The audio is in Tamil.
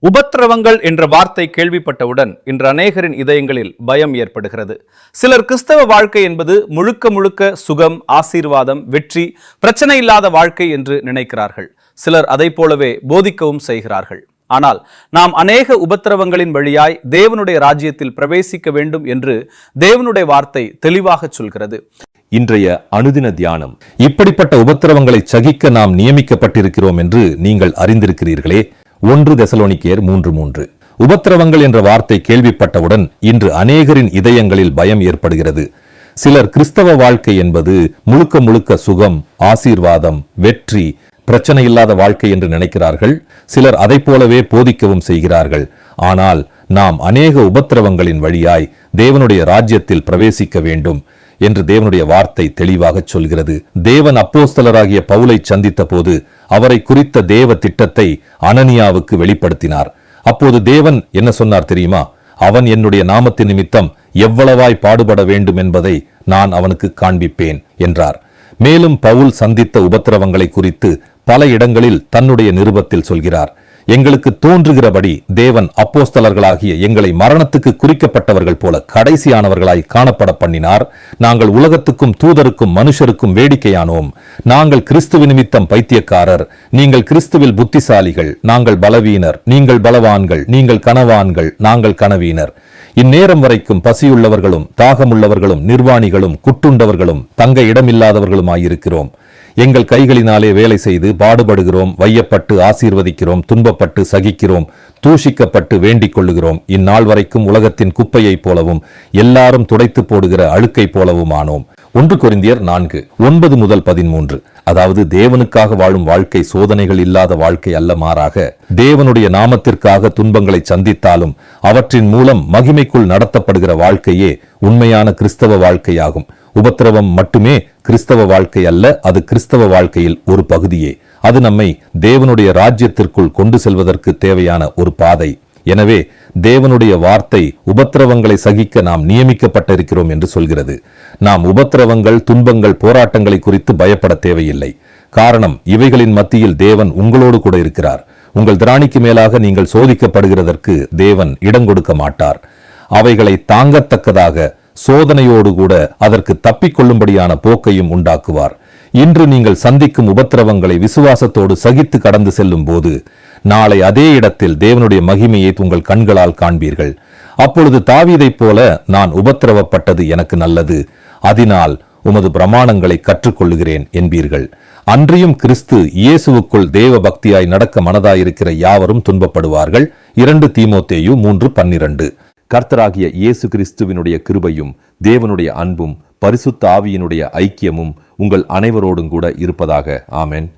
உபத்திரவங்கள் என்ற வார்த்தை கேள்விப்பட்டவுடன் இன்று அநேகரின் இதயங்களில் பயம் ஏற்படுகிறது. சிலர் கிறிஸ்தவ வாழ்க்கை என்பது முழுக்க முழுக்க சுகம், ஆசீர்வாதம், வெற்றி, பிரச்சனை இல்லாத வாழ்க்கை என்று நினைக்கிறார்கள். சிலர் அதை போலவே போதிக்கவும் செய்கிறார்கள். ஆனால் நாம் அநேக உபத்திரவங்களின் வழியாய் தேவனுடைய ராஜ்யத்தில் பிரவேசிக்க வேண்டும் என்று தேவனுடைய வார்த்தை தெளிவாக சொல்கிறது. இன்றைய அனுதின தியானம், இப்படிப்பட்ட உபத்திரவங்களை சகிக்க நாம் நியமிக்கப்பட்டிருக்கிறோம் என்று நீங்கள் அறிந்திருக்கிறீர்களே. 1 தெசலோனிக்கேயர் 3:3. உபத்திரவங்கள் என்ற வார்த்தை கேள்விப்பட்டவுடன் இன்று அநேகரின் இதயங்களில் பயம் ஏற்படுகிறது. சிலர் கிறிஸ்தவ வாழ்க்கை என்பது முழுக்க முழுக்க சுகம், ஆசீர்வாதம், வெற்றி, பிரச்சனை இல்லாத வாழ்க்கை என்று நினைக்கிறார்கள். சிலர் அதை போலவே போதிக்கவும் செய்கிறார்கள். ஆனால் நாம் அநேக உபத்திரவங்களின் வழியாய் தேவனுடைய ராஜ்யத்தில் பிரவேசிக்க வேண்டும் என்று தேவனுடைய வார்த்தை தெளிவாக சொல்கிறது. தேவன் அப்போஸ்தலராகிய பவுலை சந்தித்த போது அவரை குறித்த தேவ திட்டத்தை அனனியாவுக்கு வெளிப்படுத்தினார். அப்போது தேவன் என்ன சொன்னார் தெரியுமா? அவன் என்னுடைய நாமத்தின் நிமித்தம் எவ்வளவாய் பாடுபட வேண்டும் என்பதை நான் அவனுக்கு காண்பிப்பேன் என்றார். மேலும் பவுல் சந்தித்த உபத்திரவங்களை குறித்து பல இடங்களில் தன்னுடைய நிருபத்தில் சொல்கிறார். எங்களுக்கு தோன்றுகிறபடி தேவன் அப்போஸ்தலர்களாகிய எங்களை மரணத்துக்கு குறிக்கப்பட்டவர்கள் போல கடைசியானவர்களாய் காணப்பட பண்ணினார். நாங்கள் உலகத்துக்கும் தூதருக்கும் மனுஷருக்கும் வேடிக்கையானோம். நாங்கள் கிறிஸ்துவ நிமித்தம் பைத்தியக்காரர், நீங்கள் கிறிஸ்துவில் புத்திசாலிகள். நாங்கள் பலவீனர், நீங்கள் பலவான்கள். நீங்கள் கனவான்கள், நாங்கள் கனவீனர். இந்நேரம் வரைக்கும் பசியுள்ளவர்களும் தாகமுள்ளவர்களும் நிர்வாணிகளும் குட்டுண்டவர்களும் தங்க இடமில்லாதவர்களுமாயிருக்கிறோம். எங்கள் கைகளினாலே வேலை செய்து பாடுபடுகிறோம், வையப்பட்டு ஆசீர்வதிக்கிறோம், துன்பப்பட்டு சகிக்கிறோம், தூஷிக்கப்பட்டு வேண்டிக் கொள்ளுகிறோம். இந்நாள் வரைக்கும் உலகத்தின் குப்பையைப் போலவும் எல்லாரும் துடைத்து போடுகிற அழுக்கை போலவும் ஆனோம். 1 கொரிந்தியர் 4:9-13. அதாவது தேவனுக்காக வாழும் வாழ்க்கை சோதனைகள் இல்லாத வாழ்க்கை அல்ல, மாறாக தேவனுடைய நாமத்திற்காக துன்பங்களை சந்தித்தாலும் அவற்றின் மூலம் மகிமைக்குள் நடத்தப்படுகிற வாழ்க்கையே உண்மையான கிறிஸ்தவ வாழ்க்கையாகும். உபத்திரவம் மட்டுமே கிறிஸ்தவ வாழ்க்கை அல்ல, அது கிறிஸ்தவ வாழ்க்கையில் ஒரு பகுதியே. அது நம்மை தேவனுடைய ராஜ்யத்திற்குள் கொண்டு செல்வதற்கு தேவையான ஒரு பாதை. எனவே தேவனுடைய வார்த்தை உபத்திரவங்களை சகிக்க நாம் நியமிக்கப்பட்டிருக்கிறோம் என்று சொல்கிறது. நாம் உபத்திரவங்கள், துன்பங்கள், போராட்டங்களை குறித்து பயப்பட தேவையில்லை. காரணம், இவைகளின் மத்தியில் தேவன் உங்களோடு கூட இருக்கிறார். உங்கள் திராணிக்கு மேலாக நீங்கள் சோதிக்கப்படுகிறதற்கு தேவன் இடம் கொடுக்க மாட்டார். அவைகளை தாங்கத்தக்கதாக சோதனையோடு கூட அதற்கு தப்பிக்கொள்ளும்படியான போக்கையும் உண்டாக்குவார். இன்று நீங்கள் சந்திக்கும் உபத்திரவங்களை விசுவாசத்தோடு சகித்து கடந்து செல்லும் போது நாளை அதே இடத்தில் தேவனுடைய மகிமையை உங்கள் கண்களால் காண்பீர்கள். அப்பொழுது தாவீதைப் போல, நான் உபத்திரவப்பட்டது எனக்கு நல்லது, அதனால் உமது பிரமாணங்களை கற்றுக்கொள்ளுகிறேன் என்பீர்கள். அன்றியும் கிறிஸ்து இயேசுவுக்குள் தேவ பக்தியாய் நடக்க மனதாயிருக்கிற யாவரும் துன்பப்படுவார்கள். 2 தீமோத்தேயு 3:12. கர்த்தராகிய இயேசு கிறிஸ்துவினுடைய கிருபையும் தேவனுடைய அன்பும் பரிசுத்த ஆவியினுடைய ஐக்கியமும் உங்கள் அனைவரோடும் கூட இருப்பதாக. ஆமென்.